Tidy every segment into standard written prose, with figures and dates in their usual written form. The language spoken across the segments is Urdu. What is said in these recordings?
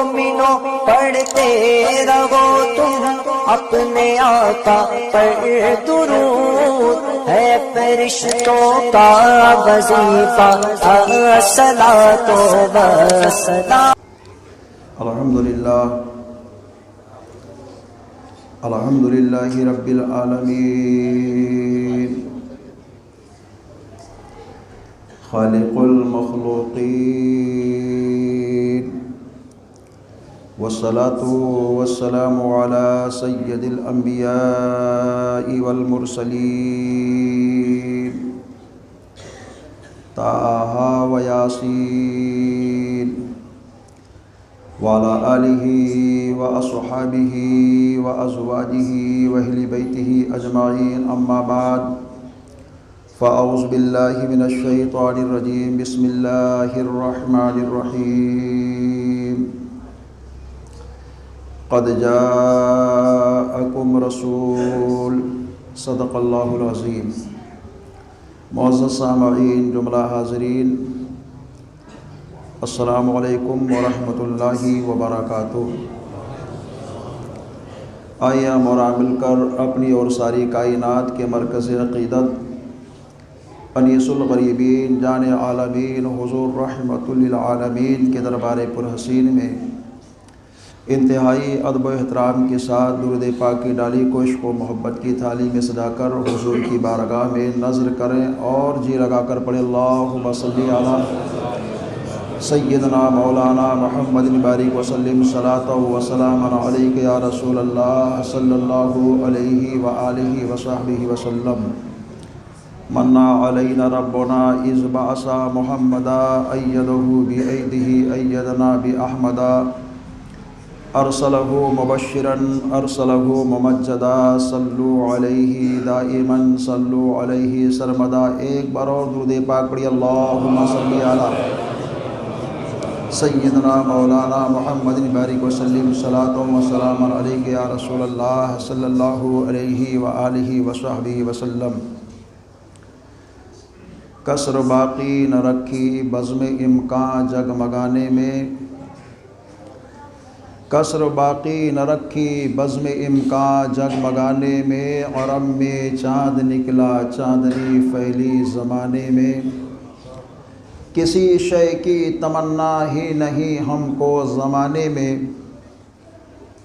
مومنوں پڑھتے رہو تم اپنے آقا پر درود، ہے فرشتوں کا وظیفہ الصلاۃ والسلام۔ الحمدللہ رب العالمین، خالق المخلوقین، والصلاة والسلام علی سید الانبیاء والمرسلین، طٰہٰ و یاسین، وعلی آلہ واصحابہ وازواجہ واہل بیتہ اجمعین، اما بعد، فاعوذ باللہ من الشیطان الرجیم، بسم اللہ الرحمن الرحیم۔ قد جاءکم رسول، صدق اللہ العظیم۔ معزز سامعین، جملہ حاضرین، السلام علیکم ورحمۃ اللہ وبرکاتہ۔ آئیے ہم اور مل کر اپنی اور ساری کائنات کے مرکز عقیدت، انیس الغریبین، جان عالمین، حضور رحمۃ للعالمین کے دربار پرحسین میں انتہائی ادب و احترام کے ساتھ درود پاک کی ڈالی کو عشق و محبت کی تھالی میں سجا کر حضور کی بارگاہ میں نظر کریں اور جی لگا کر پڑھیں، اللہم صلی علی سیدنا مولانا محمد بارک وسلم، صلاۃ و سلام علیک یا رسول اللہ صلی اللہ علیہ وآلہ وصحبہ وسلم۔ منا علینا ربنا اذ بعث محمدا، ایدہ بایدہ ایدنا باحمدا، ارسلہ مبشرا ارسلہ ممجدا، صلو علیہ دائما صلو علیہ سرمدا۔ ایک بار اور درود پاک پڑھی، اللہم صلی علی سیدنا مولانا محمد بارک وسلم، صلاۃ و سلام علیک یا رسول اللہ صلی اللہ علیہ وآلہ وصحبہ وسلم۔ کسر باقی نہ رکھی بزم امکان جگمگانے میں، کسر باقی نہ رکھی بزم امکان جگمگانے میں، غرم میں چاند نکلا چاندنی پھیلی زمانے میں، کسی شے کی تمنا ہی نہیں ہم کو زمانے میں،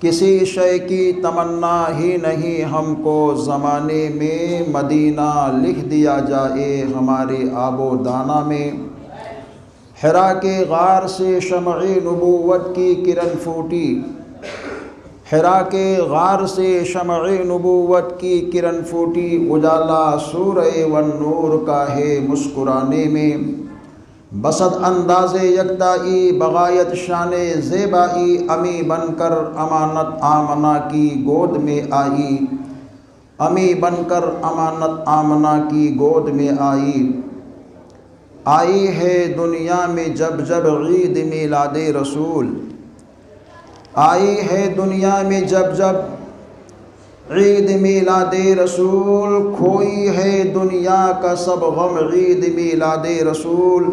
کسی شے کی تمنا ہی نہیں ہم کو زمانے میں، مدینہ لکھ دیا جائے ہمارے آب و دانہ میں، حرا کے غار سے شمع نبوت کی کرن پھوٹی، حرا کے غار سے شمع نبوت کی کرن پھوٹی، اجالا سورہ والنور کا ہے مسکرانے میں، بسط انداز یکتائی بغایت شان زیبائی، امی بن کر امانت آمنہ کی گود میں آئی، امی بن کر امانت آمنہ کی گود میں آئی، آئی ہے دنیا میں جب جب عید میلاد رسول، آئی ہے دنیا میں جب جب عید میلاد رسول، کھوئی ہے دنیا کا سب غم عید میلاد رسول،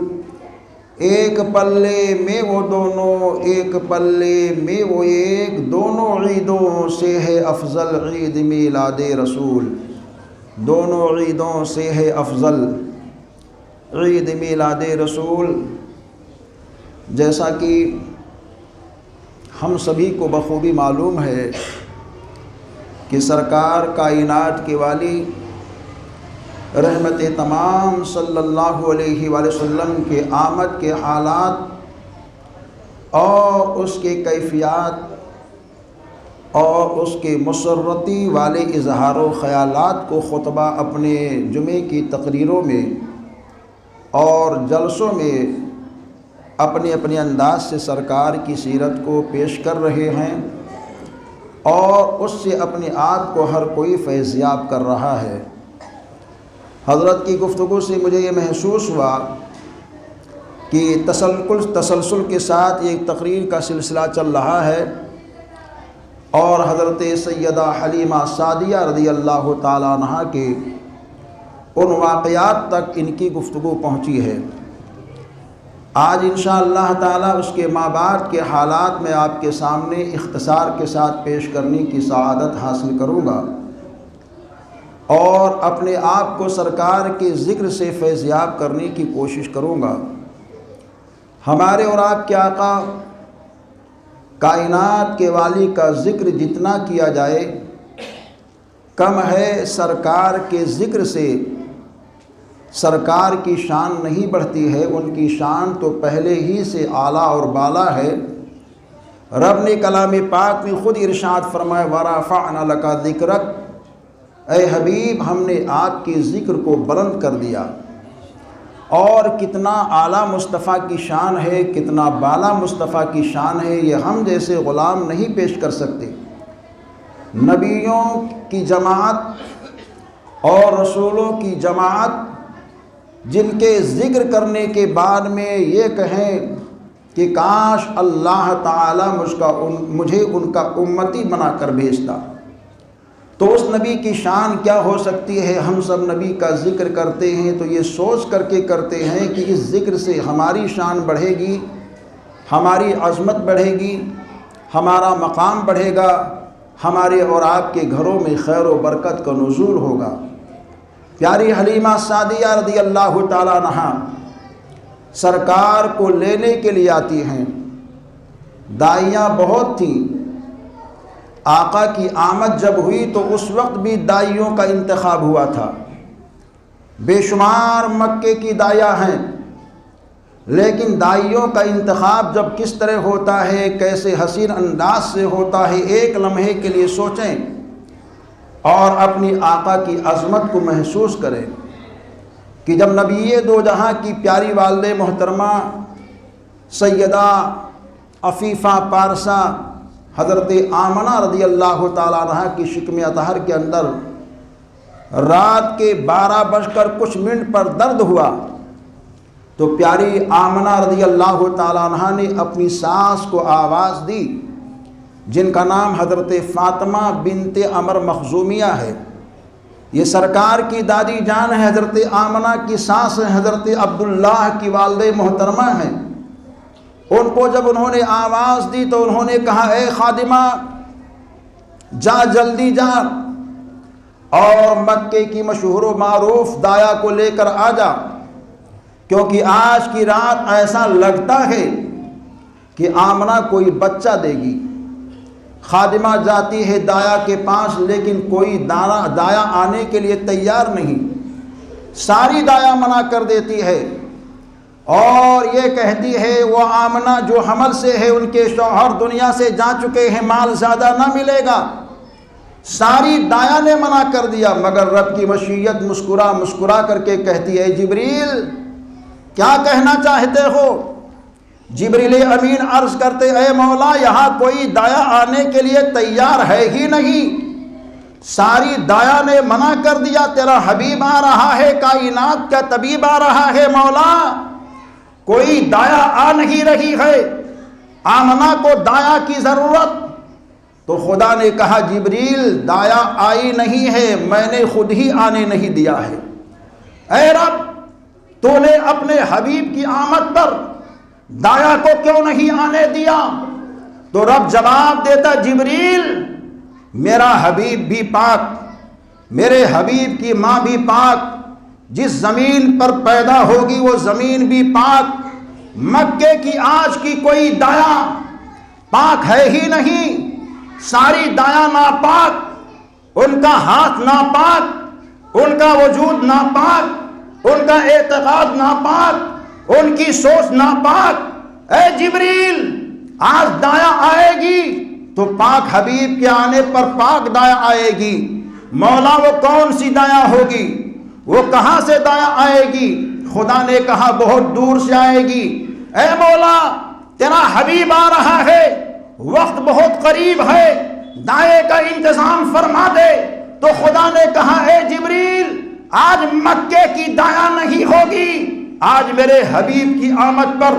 ایک پلے میں وہ دونوں ایک پلے میں وہ ایک، دونوں عیدوں سے ہے افضل عید میلاد رسول، دونوں عیدوں سے ہے افضل عید میلاد رسول۔ جیسا کہ ہم سبھی کو بخوبی معلوم ہے کہ سرکار کائنات کے والی رحمت تمام صلی اللہ علیہ وآلہ وسلم کے آمد کے حالات اور اس کے کیفیات اور اس کے مسرتی والے اظہار و خیالات کو خطبہ اپنے جمعے کی تقریروں میں اور جلسوں میں اپنے اپنے انداز سے سرکار کی سیرت کو پیش کر رہے ہیں، اور اس سے اپنے آپ کو ہر کوئی فیضیاب کر رہا ہے۔ حضرت کی گفتگو سے مجھے یہ محسوس ہوا کہ تسلسل کے ساتھ ایک تقریر کا سلسلہ چل رہا ہے، اور حضرت سیدہ حلیمہ سعدیہ رضی اللہ تعالیٰ عنہا کے ان واقعات تک ان کی گفتگو پہنچی ہے۔ آج انشاءاللہ تعالی اس کے ماں باپ کے حالات میں آپ کے سامنے اختصار کے ساتھ پیش کرنے کی سعادت حاصل کروں گا اور اپنے آپ کو سرکار کے ذکر سے فیضیاب کرنے کی کوشش کروں گا۔ ہمارے اور آپ کے آقا کائنات کے والی کا ذکر جتنا کیا جائے کم ہے، سرکار کے ذکر سے سرکار کی شان نہیں بڑھتی ہے، ان کی شان تو پہلے ہی سے اعلیٰ اور بالا ہے۔ رب نے کلام پاک میں خود ارشاد فرمایا وَرَفَعْنَا لَكَ ذِكْرَكَ، اے حبیب ہم نے آپ کے ذکر کو بلند کر دیا۔ اور کتنا اعلیٰ مصطفیٰ کی شان ہے، کتنا بالا مصطفیٰ کی شان ہے، یہ ہم جیسے غلام نہیں پیش کر سکتے۔ نبیوں کی جماعت اور رسولوں کی جماعت جن کے ذکر کرنے کے بعد میں یہ کہیں کہ کاش اللہ تعالیٰ مجھے ان کا امتی بنا کر بھیجتا، تو اس نبی کی شان کیا ہو سکتی ہے۔ ہم سب نبی کا ذکر کرتے ہیں تو یہ سوچ کر کے کرتے ہیں کہ اس ذکر سے ہماری شان بڑھے گی، ہماری عظمت بڑھے گی، ہمارا مقام بڑھے گا، ہمارے اور آپ کے گھروں میں خیر و برکت کا نزول ہوگا۔ پیاری حلیمہ سعدیہ رضی اللہ تعالیٰ عنہا سرکار کو لینے کے لیے آتی ہیں۔ داعیاں بہت تھیں، آقا کی آمد جب ہوئی تو اس وقت بھی داعیوں کا انتخاب ہوا تھا۔ بے شمار مکے کی داعیاں ہیں، لیکن داعیوں کا انتخاب جب کس طرح ہوتا ہے، کیسے حسین انداز سے ہوتا ہے، ایک لمحے کے لیے سوچیں اور اپنی آقا کی عظمت کو محسوس کریں کہ جب نبی دو جہاں کی پیاری والد محترمہ سیدہ عفیفہ پارسہ حضرت آمنہ رضی اللہ تعالیٰ عنہ کی شکم اطہر کے اندر رات کے 12:00 پر درد ہوا تو پیاری آمنہ رضی اللہ تعالیٰ عنہ نے اپنی ساس کو آواز دی، جن کا نام حضرت فاطمہ بنت عمر مخزومیہ ہے۔ یہ سرکار کی دادی جان ہے، حضرت آمنہ کی ساس حضرت عبداللہ کی والد محترمہ ہیں۔ ان کو جب انہوں نے آواز دی تو انہوں نے کہا اے خادمہ جا، جلدی جا اور مکے کی مشہور و معروف دایا کو لے کر آ جا، کیونکہ آج کی رات ایسا لگتا ہے کہ آمنہ کوئی بچہ دے گی۔ خادمہ جاتی ہے دایا کے پاس، لیکن کوئی دایا آنے کے لیے تیار نہیں، ساری دایا منع کر دیتی ہے اور یہ کہتی ہے وہ آمنہ جو حمل سے ہے ان کے شوہر دنیا سے جا چکے ہیں، مال زیادہ نہ ملے گا۔ ساری دایا نے منع کر دیا، مگر رب کی مشیت مسکرا کر کے کہتی ہے جبریل کیا کہنا چاہتے ہو؟ جبریل امین عرض کرتے اے مولا یہاں کوئی دایا آنے کے لیے تیار ہے ہی نہیں، ساری دایا نے منع کر دیا، تیرا حبیب آ رہا ہے، کائنات کا طبیب آ رہا ہے، مولا کوئی دایا آ نہیں رہی ہے، آمنہ کو دایا کی ضرورت۔ تو خدا نے کہا جبریل دایا آئی نہیں ہے، میں نے خود ہی آنے نہیں دیا ہے۔ اے رب تو نے اپنے حبیب کی آمد پر دایا کو کیوں نہیں آنے دیا؟ تو رب جواب دیتا جبریل میرا حبیب بھی پاک، میرے حبیب کی ماں بھی پاک، جس زمین پر پیدا ہوگی وہ زمین بھی پاک، مکے کی آج کی کوئی دایا پاک ہے ہی نہیں، ساری دایا ناپاک، ان کا ہاتھ ناپاک، ان کا وجود ناپاک، ان کا اعتقاد ناپاک، ان کی سوچ ناپاک۔ اے جبریل آج دایا آئے گی تو پاک حبیب کے آنے پر پاک دایا آئے گی، مولا وہ کون سی دایا ہوگی، وہ کہاں سے دایا آئے گی؟ خدا نے کہا بہت دور سے آئے گی۔ اے مولا تیرا حبیب آ رہا ہے، وقت بہت قریب ہے، دائے کا انتظام فرما دے۔ تو خدا نے کہا اے جبریل آج مکے کی دایا نہیں ہوگی، آج میرے حبیب کی آمد پر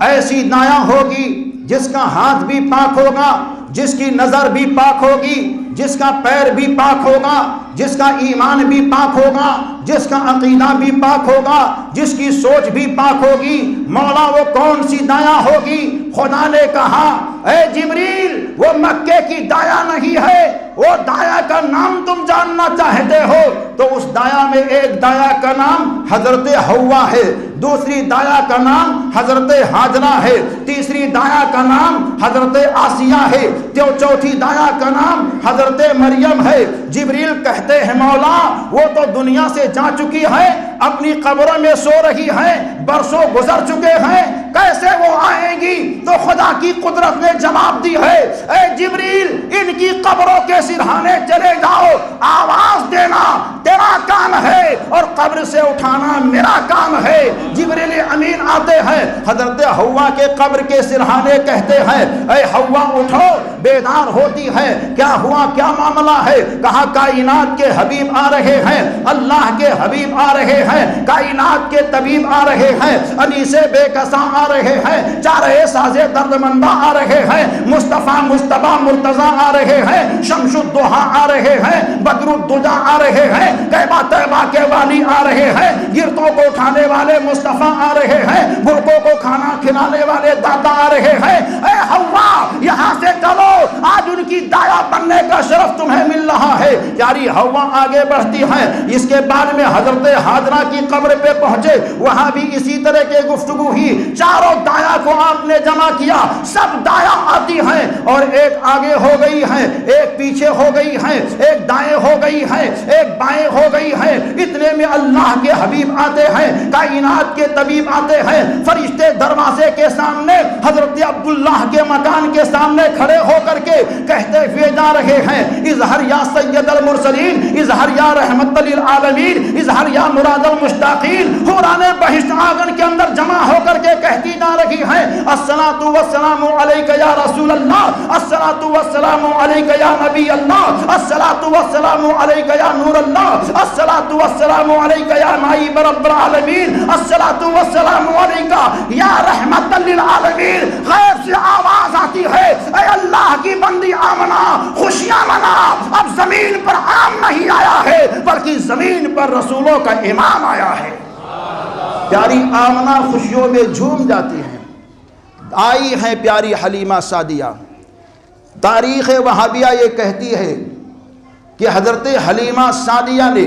ایسی دایا ہوگی جس کا ہاتھ بھی پاک ہوگا، جس کی نظر بھی پاک ہوگی، جس کا پیر بھی پاک ہوگا، جس کا ایمان بھی پاک ہوگا، جس کا عقیدہ بھی پاک ہوگا، جس کی سوچ بھی پاک ہوگی، مولا وہ کون سی دایا ہوگی؟ خدا نے کہا اے جبریل وہ مکے کی دایا نہیں ہے، وہ دایا کا نام تم جاننا چاہتے ہو تو اس دایا میں ایک دایا کا نام حضرت حوا ہے، دوسری دایا کا نام حضرت ہاجرہ ہے، تیسری دایا کا نام حضرت آسیہ ہے، چوتھی دایا کا نام حضرت مریم ہے۔ جبریل کہتے ہیں مولا وہ تو دنیا سے جا چکی ہے، اپنی قبروں میں سو رہی ہے، برسوں گزر چکے ہیں، کیسے وہ آئیں گی؟ تو خدا کی قدرت نے جواب دی ہے اے جبریل ان کی قبروں کے سرہانے چلے جاؤ، آواز دینا تیرا کام ہے اور قبر سے اٹھانا میرا کام ہے۔ جبریل امین آتے ہیں، حضرت حوا کے قبر کے سرہانے کہتے ہیں اے حوا اٹھو، بیدار ہوتی ہے، کیا ہوا، کیا معاملہ ہے؟ کہا کائنات کے حبیب آ رہے ہیں، اللہ کے حبیب آ رہے ہیں، کائنات کے طبیب آ رہے ہیں، انیس بے کساں آ رہے ہیں، چارے ساز درد مندہ آ رہے ہیں، مصطفیٰ مصطفیٰ مرتضیٰ آ رہے ہیں، شمس الضحیٰ آ رہے ہیں، بدر الدجا آ رہے ہیں، کعبہ طیبہ کے والی آ رہے ہیں، گرتوں کو اٹھانے والے مصطفیٰ آ رہے ہیں، بھوکوں کو کھانا کھلانے والے داتا آ رہے ہیں۔ اے حوا یہاں سے چلو، آج ان کی دایا بننے کا شرف تمہیں مل رہا ہے۔ پیاری حوا آگے بڑھتی ہیں، اس کے بعد میں حضرت ہاجرہ کی قبر پہ پہنچے، وہاں بھی اسی طرح کے گفتگو ہوئی، چاروں دایا کو آپ نے جمع کیا، سب دایا آتی ہیں اور ایک آگے ہو گئی ہے، ایک پیچھے ہو گئی ہے، ایک دائیں ہو گئی ہے، ایک بائیں ہو گئی ہے۔ اتنے میں اللہ کے حبیب آتے ہیں، کائنات کے طبیب آتے ہیں، فرشتے دروازے کے سامنے حضرت عبداللہ کے مکان کے سامنے کھڑے ہو کر کے کہتے ہوئے جا رہے ہیں اظہر یا سید المرسلین، اظہر یا رحمت للعالمین، اظہر یا مراد المشتاقین۔ حوران بہشت آنگن کے اندر جمع ہو کر کے کہتی جا رہی ہیں الصلاۃ والسلام علیک یا رسول اللہ، الصلاۃ والسلام علیک یا نبی اللہ، الصلاۃ والسلام علیک یا نور اللہ، الصلاۃ والسلام علیک یا نائب رب العالمین، الصلاۃ والسلام علیک یا رحمت للعالمین۔ غیب سے آواز آتی ہے اے اللہ کی بندی آمنہ خوشیاں منا، اب زمین پر عام نہیں آیا ہے بلکہ زمین پر رسولوں کا امام آیا ہے۔ پیاری آمنہ خوشیوں میں جھوم جاتی ہیں۔ آئی ہیں پیاری حلیمہ سعدیہ۔ تاریخ وہابیہ یہ کہتی ہے کہ حضرت حلیمہ سعدیہ نے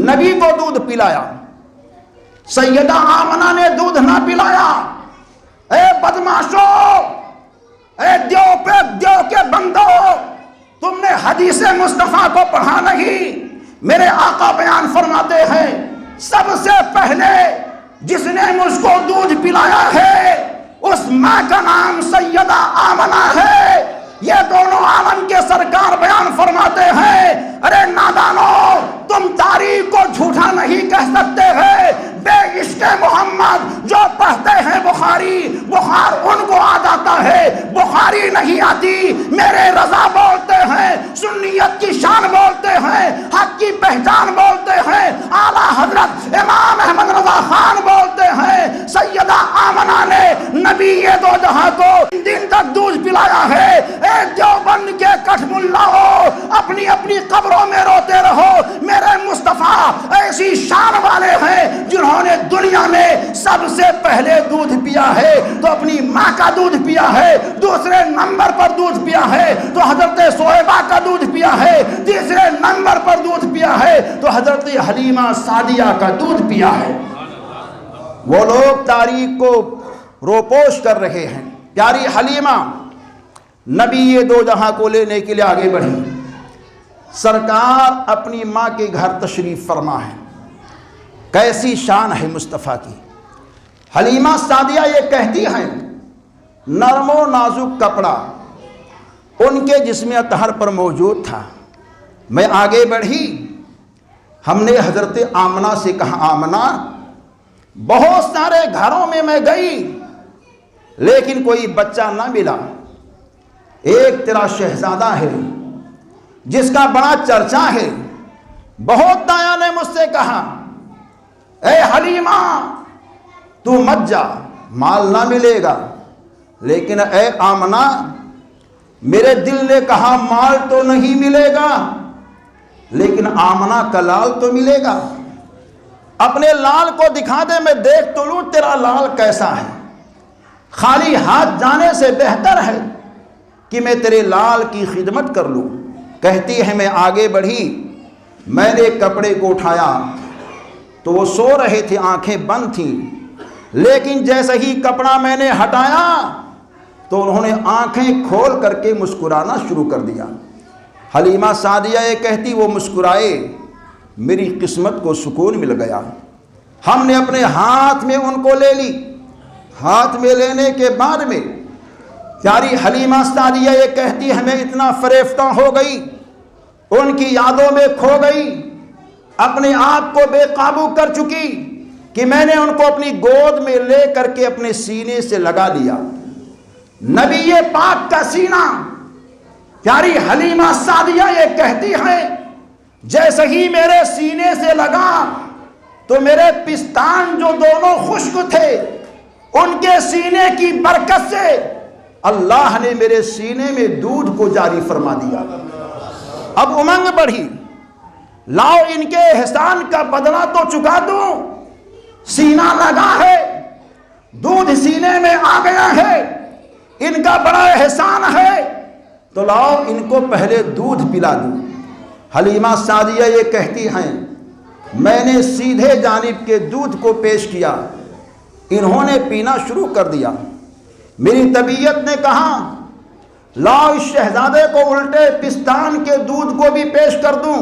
نبی کو دودھ پلایا، سیدہ آمنہ نے دودھ نہ پلایا۔ اے بدماشو، اے دیو کے بندو، تم نے حدیث مصطفیٰ کو پڑھا نہیں؟ میرے آقا بیان فرماتے ہیں سب سے پہلے جس نے مجھ کو دودھ پلایا ہے اس ماں کا نام سیدہ آمنہ ہے۔ یہ دونوں عالم کے سرکار بیان فرماتے ہیں ارے نادانو، تم تاریخ کو جھوٹا نہیں کہہ سکتے ہیں۔ بے عشق محمد جو پڑھتے ہیں بخاری، بخار ان کو آ جاتا ہے، بخاری نہیں آتی۔ میرے رضا بولتے ہیں، سنیت کی شان بولتے ہیں، حق کی پہچان بولتے ہیں، اعلیٰ حضرت امام احمد رضا خان بولتے ہیں سیدہ آمنہ نے نبی دو جہاں کو دن تک دودھ پلایا ہے۔ اے دیوبند کے کٹھ ملاؤ، اپنی اپنی قبروں میں روتے رہو، میرے مصطفیٰ ایسی شان والے ہیں جنہوں نے دنیا میں سب سے پہلے دودھ پیا ہے تو اپنی ماں کا دودھ پیا ہے، دوسرے نمبر پر دودھ پیا ہے تو حضرت صہیبہ کا دودھ پیا ہے، تیسرے نمبر پر دودھ پیا ہے تو حضرت حلیمہ سعدیہ کا دودھ پیا ہے۔ وہ لوگ تاریخ کو روپوش کر رہے ہیں۔ پیاری حلیمہ نبی دو جہاں کو لینے کے لیے آگے بڑھی، سرکار اپنی ماں کے گھر تشریف فرما ہے۔ کیسی شان ہے مصطفیٰ کی۔ حلیمہ سعدیہ یہ کہتی ہیں نرم و نازک کپڑا ان کے جسم اطہر پر موجود تھا۔ میں آگے بڑھی، ہم نے حضرت آمنہ سے کہا آمنہ بہت سارے گھروں میں میں گئی لیکن کوئی بچہ نہ ملا، ایک تیرا شہزادہ ہے جس کا بڑا چرچا ہے۔ بہت دایا نے مجھ سے کہا اے حلیمہ تو مت جا، مال نہ ملے گا، لیکن اے آمنہ میرے دل نے کہا مال تو نہیں ملے گا لیکن آمنہ کا لال تو ملے گا۔ اپنے لال کو دکھا دے، میں دیکھ تو لوں تیرا لال کیسا ہے۔ خالی ہاتھ جانے سے بہتر ہے کہ میں تیرے لال کی خدمت کر لوں۔ کہتی ہے میں آگے بڑھی، میں نے کپڑے کو اٹھایا تو وہ سو رہے تھے، آنکھیں بند تھیں، لیکن جیسے ہی کپڑا میں نے ہٹایا تو انہوں نے آنکھیں کھول کر کے مسکرانا شروع کر دیا۔ حلیمہ سعدیہ یہ کہتی وہ مسکرائے، میری قسمت کو سکون مل گیا۔ ہم نے اپنے ہاتھ میں ان کو لے لی۔ ہاتھ میں لینے کے بعد میں پیاری حلیمہ سعدیہ یہ کہتی ہے میں اتنا فریفتہ ہو گئی، ان کی یادوں میں کھو گئی، اپنے آپ کو بے قابو کر چکی کہ میں نے ان کو اپنی گود میں لے کر کے اپنے سینے سے لگا لیا۔ نبی پاک کا سینہ، پیاری حلیمہ سعدیہ یہ کہتی ہے جیسے ہی میرے سینے سے لگا تو میرے پستان جو دونوں خشک تھے ان کے سینے کی برکت سے اللہ نے میرے سینے میں دودھ کو جاری فرما دیا۔ اب امنگ بڑھی، لاؤ ان کے احسان کا بدلہ تو چکا دوں۔ سینہ لگا ہے، دودھ سینے میں آ گیا ہے، ان کا بڑا احسان ہے تو لاؤ ان کو پہلے دودھ پلا دوں۔ حلیمہ سعدیہ یہ کہتی ہیں میں نے سیدھے جانب کے دودھ کو پیش کیا، انہوں نے پینا شروع کر دیا۔ میری طبیعت نے کہا لاؤ اس شہزادے کو الٹے پستان کے دودھ کو بھی پیش کر دوں،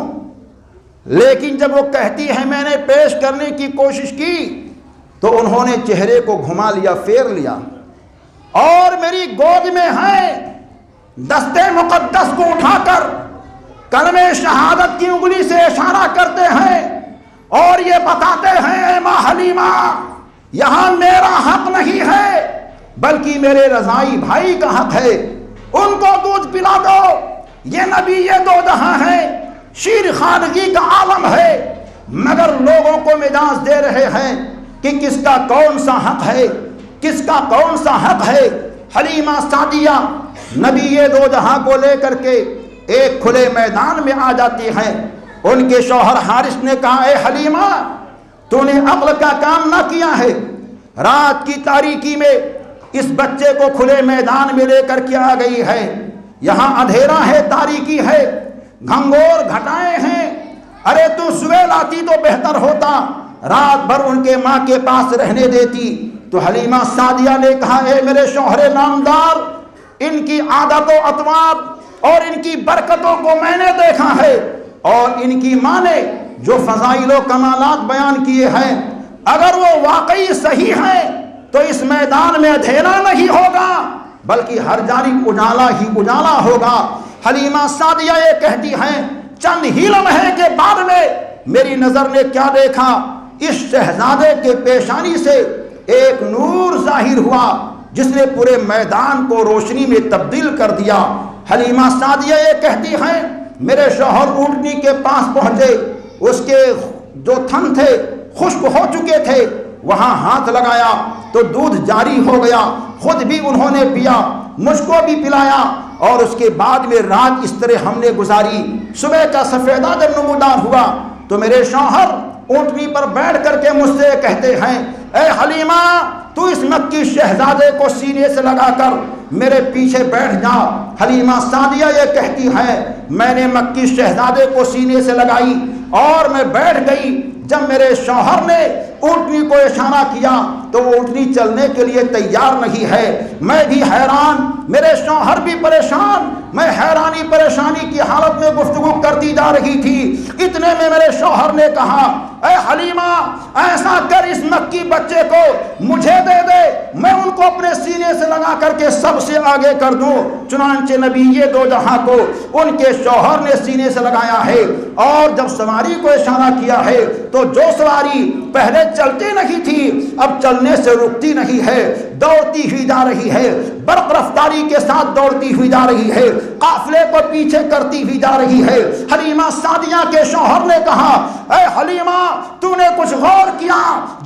لیکن جب وہ کہتی ہے میں نے پیش کرنے کی کوشش کی تو انہوں نے چہرے کو گھما لیا، پھیر لیا، اور میری گود میں ہے دستے مقدس کو اٹھا کر کلمہ شہادت کی انگلی سے اشارہ کرتے ہیں اور یہ بتاتے ہیں اے ماں حلیمہ یہاں میرا حق نہیں ہے بلکہ میرے رضائی بھائی کا حق ہے، ان کو دودھ پلا دو۔ یہ نبی یہ دو جہاں ہے، شیر خانگی کا عالم ہے، مگر لوگوں کو مجاز دے رہے ہیں کہ کس کا کون سا حق ہے، کس کا کون سا حق ہے۔ حلیمہ سعدیہ نبی یہ دو جہاں کو لے کر کے ایک کھلے میدان میں آ جاتی ہیں۔ ان کے شوہر حارث نے کہا اے حلیمہ تو نے عقل کا کام نہ کیا ہے، رات کی تاریکی میں اس بچے کو کھلے میدان میں لے کر کے آ گئی ہے، یہاں اندھیرا ہے، تاریکی ہے، گھنگور گھٹائیں ہیں، ارے تو صبح لاتی تو بہتر ہوتا، رات بھر ان کے ماں کے پاس رہنے دیتی۔ تو حلیمہ سعدیہ نے کہا اے میرے شوہر نامدار، ان کی عادت و اطوار اور ان کی برکتوں کو میں نے دیکھا ہے، اور ان کی ماں نے جو فضائل و کمالات بیان کیے ہیں اگر وہ واقعی صحیح ہیں تو اس میدان میں اندھیرا نہیں ہوگا بلکہ ہر جانب اجالا ہی اجالا ہوگا۔ حلیمہ سعدیہ یہ کہتی ہیں چند ہی لمحے کے بعد میں میری نظر نے کیا دیکھا، اس شہزادے کے پیشانی سے ایک نور ظاہر ہوا جس نے پورے میدان کو روشنی میں تبدیل کر دیا۔ حلیمہ سعدیہ یہ کہتی ہیں میرے شوہر اونٹنی کے پاس پہنچے، اس کے جو تھن تھے خشک ہو چکے تھے، وہاں ہاتھ لگایا تو دودھ جاری ہو گیا، خود بھی انہوں نے پیا، مجھ کو بھی پلایا، اور اس کے بعد میں رات اس طرح ہم نے گزاری۔ صبح کا سفیدہ جب نمودار ہوا تو میرے شوہر اونٹنی پر بیٹھ کر کے مجھ سے کہتے ہیں اے حلیمہ تو اس مکی شہزادے کو سینے سے لگا کر میرے پیچھے بیٹھ جا۔ حلیمہ سعدیہ یہ کہتی ہے میں نے مکی شہزادے کو سینے سے لگائی اور میں بیٹھ گئی۔ جب میرے شوہر نے اونٹنی کو اشارہ کیا تو وہ اونٹنی چلنے کے لیے تیار نہیں ہے، میں بھی حیران، میرے شوہر بھی پریشان، میں حیرانی پریشانی کی حالت میں گفتگو کرتی جا رہی تھی۔ اتنے میں میرے شوہر نے کہا اے حلیمہ ایسا کر اس مکی بچے کو مجھے دے دے، میں ان کو اپنے سینے سے لگا کر کے سب سے آگے کر دوں۔ چنانچہ نبی یہ دو جہاں کو ان کے شوہر نے سینے سے لگایا ہے، اور جب سواری کو اشارہ کیا ہے تو جو سواری پہلے چلتی نہیں تھی اب چلنے سے رکتی نہیں ہے، دوڑتی ہوئی جا رہی ہے، برق رفتاری کے ساتھ دوڑتی ہوئی جا رہی ہے، قافلے کو پیچھے کرتی ہوئی جا رہی ہے۔ حلیمہ سعدیہ کے شوہر نے کہا اے حلیمہ تو نے کچھ غور کیا؟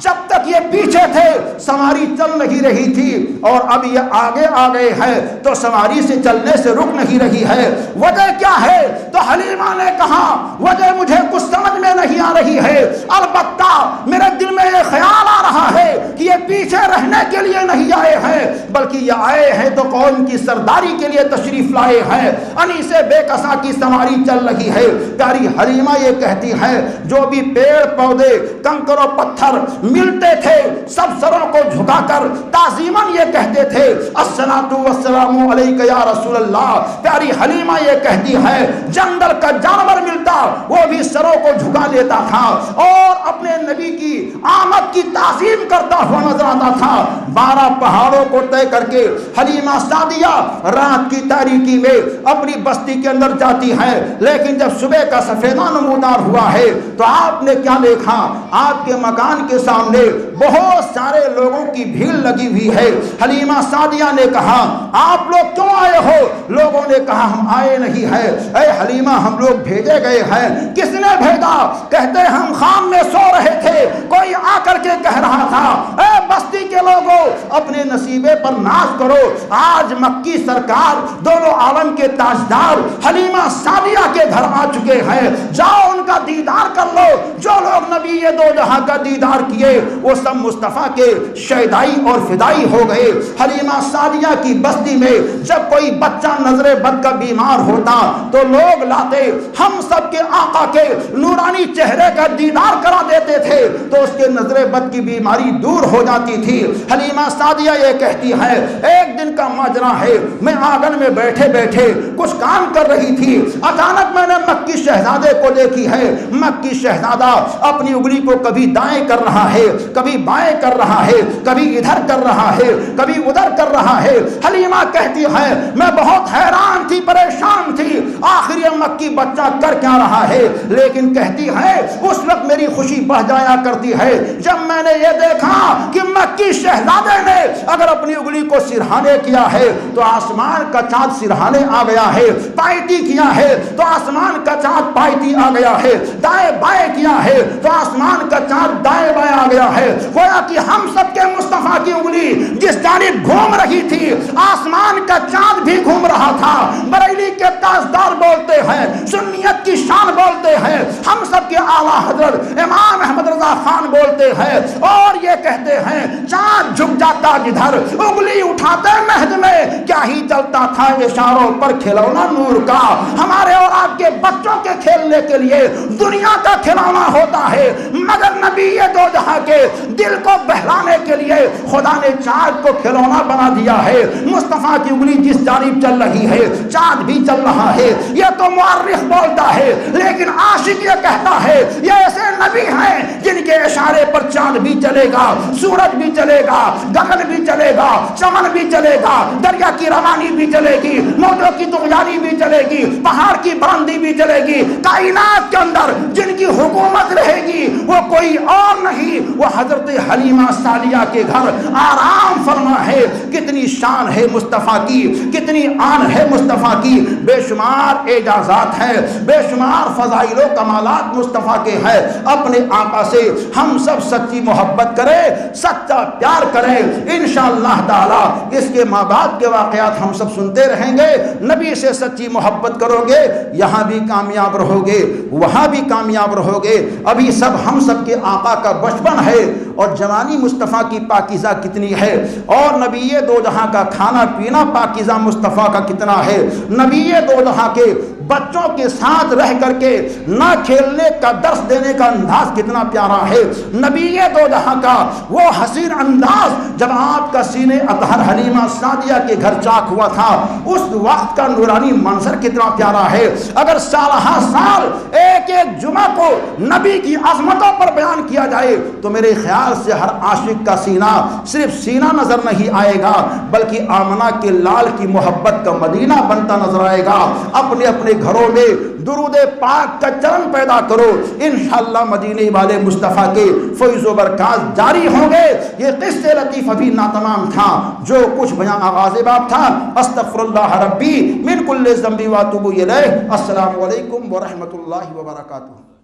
جب تک یہ پیچھے تھے سواری چل نہیں رہی تھی، اور اب یہ آگے آ گئے ہیں تو سواری سے چلنے سے رک نہیں رہی ہے، وجہ کیا ہے؟ تو حلیمہ نے کہا وجہ مجھے کچھ سمجھ میں نہیں آ رہی ہے، البتہ میرے دل میں یہ خیال آ رہا ہے کہ یہ پیچھے رہنے کے لیے نہیں آئے ہیں بلکہ یہ آئے ہیں تو قوم کی سرداری کے لیے تشریف لائے ہیں۔ انہی سے بے کساں کی سواری چل رہی ہے۔ پیاری حلیمہ یہ کہتی ہے جو بھی پیڑ پودے کنکر و پتھر ملتے تھے سب سروں کو جھکا کر تعظیماً یہ کہتے تھے الصلاۃ والسلام علیک یا رسول اللہ۔ پیاری حلیمہ یہ کہتی ہے جنگل کا جانور ملتا وہ بھی سروں کو جھکا لیتا تھا اور اپنے نبی کی آمد کی تعظیم کرتا ہوا نظر آتا تھا۔ 12 پہاڑوں کو طے کر کے حلیمہ سعدیہ رات کی تاریکی میں اپنی بستی کے اندر جاتی ہے، لیکن جب صبح کا سفیدہ نمودار ہوا ہے تو آپ نے کیا دیکھا؟ آپ کے مکان کے سامنے بہت سارے لوگوں کی بھیڑ لگی ہوئی ہے۔ حلیمہ سعدیہ نے کہا آپ لوگ کیوں آئے ہو؟ لوگوں نے کہا ہم آئے نہیں ہیں، اے حلیمہ ہم لوگ بھیجے گئے ہیں۔ کس نے بھیجا؟ کہتے ہم خام میں سو رہے تھے، کوئی آ کر کے کہہ رہا تھا اے بستی کے لوگوں اپنے نصیبے پر ناز کرو، آج مکی سرکار دونوں عالم کے تاجدار حلیمہ سعدیہ کے گھر آ چکے ہیں، جاؤ ان کا دیدار کر لو۔ جو لوگ نبی دو جہاں کا دیدار کیے وہ سب مصطفیٰ کے شیدائی اور فدائی ہو گئے۔ حلیمہ سعدیہ کی بستی میں جب کوئی بچہ نظر بد کا بیمار ہوتا تو لوگ لاتے، ہم سب کے آقا کے نورانی چہرے کا دیدار کرا دیتے تھے تو اس کے نظر بد کی بیماری دور ہو جاتی تھی۔ حلیمہ سعدیہ یہ کہتی ہے ایک دن کا ماجرا ہے، میں آنگن میں بیٹھے بیٹھے کچھ کام کر رہی تھی، اچانک میں نے مکی شہزادے کو دیکھی ہے۔ مکی شہزادہ اپنی انگلی کو کبھی دائیں کر رہا ہے، کبھی بائیں کر رہا ہے، کبھی ادھر کر رہا ہے، کبھی ادھر کر رہا ہے۔ حلیمہ کہتی ہے میں بہت حیران تھی، پریشان تھی، آخر یہ مکی بچہ کر کیا رہا ہے؟ لیکن کہتی ہے اس وقت میری خوشی بڑھ جایا کرتی ہے جب میں نے یہ دیکھا کہ مکی شہزادے نے اگر اپنی انگلی کو سرہانے کیا ہے تو آسمان کا چاند سرہانے آ گیا ہے، پائتی کیا ہے تو آسمان کا چاند پائتی آ گیا ہے، دائیں بائیں کیا ہے تو آسمان کا چاند دائیں بائیں آ گیا ہے۔ گویا کہ ہم سب کے مصطفیٰ کی انگلی جس جانب گھوم رہی تھی آسمان کا چاند بھی گھوم رہا تھا۔ بریلی کے تاجدار بولتے ہیں، سنیت کی شان بولتے ہیں، ہم سب کے اعلیٰ حضرت امام احمد رضا خان بولتے ہیں اور یہ کہتے ہیں چاند جھک جاتا جدھر انگلی اٹھاتے مہد میں کیا ہی چلتا تھا اشاروں پر کھلونا نور کا۔ ہمارے اور آپ کے بچوں کے کھیلنے کے لیے دنیا کا کھلونا ہوتا ہے، مگر نبی دو جہاں کے دل کو بہلانے کے لیے خدا نے چاند کو کھلونا بنا دیا ہے۔ مصطفیٰ کی انگلی جس جانب چل رہی ہے چاند بھی چل رہا ہے۔ یہ تو مورخ بولتا ہے لیکن عاشق یہ کہتا ہے یہ ایسے نبی ہیں جن کے اشارے پر چاند بھی چلے گا، سورج بھی چلے گا، گگن بھی چلے گا، چمن بھی چلے گا، دریا کی روانی بھی چلے گی، موجوں کی طغیانی بھی چلے گی، پہاڑ کی بلندی بھی چلے گی۔ کائنات کے اندر جن کی حکومت رہے گی وہ کوئی اور نہیں، وہ حضرت حلیمہ سعدیہ کے گھر آرام فرما ہے۔ کتنی شان ہے مصطفیٰ کی، کتنی آن ہے مصطفیٰ کی، بے شمار اعجازات ہیں، بے شمار فضائل و کمالات مصطفیٰ کے ہیں۔ اپنے آقا سے ہم سب سچی محبت کریں، سچا پیار کریں، انشاءاللہ تعالی اس کے ماں باپ کے واقعات ہم سب سنتے رہیں گے۔ نبی سے سچی محبت کرو گے یہاں بھی کامیاب رہو گے، وہاں بھی کامیاب رہو گے۔ ابھی سب ہم سب کے آقا کا بچپن ہے اور جوانی مصطفیٰ کی پاکیزہ کتنی ہے، اور نبی دو جہاں کا کھانا پینا پاکیزہ مصطفیٰ کا کتنا ہے۔ نبی دو جہاں کے بچوں کے ساتھ رہ کر کے نہ کھیلنے کا درس دینے کا انداز کتنا پیارا ہے۔ نبی دو جہاں کا وہ حسین انداز جب آپ کا سینے اطہر حلیمہ سعدیہ کے گھر چاک ہوا تھا اس وقت کا نورانی منظر کتنا پیارا ہے۔ اگر سالہ سال ایک ایک جمعہ کو نبی کی عظمتوں پر بیان کیا جائے تو میرے خیال سے ہر عاشق کا سینہ صرف سینہ نظر نہیں آئے گا بلکہ آمنہ کے لال کی محبت کا مدینہ بنتا نظر آئے گا۔ اپنے اپنے گھروں میں درود پاک کا چرن پیدا کرو، انشاءاللہ مدینے والے مصطفیٰ کے فیض و برکات جاری ہوں گے۔ یہ قصہ لطیف ابھی ناتمام تھا، جو کچھ بیان آغاز باب تھا۔ استغفر اللہ ربی من کل ذنب واتوب الیہ۔ السلام علیکم ورحمۃ اللہ وبرکاتہ۔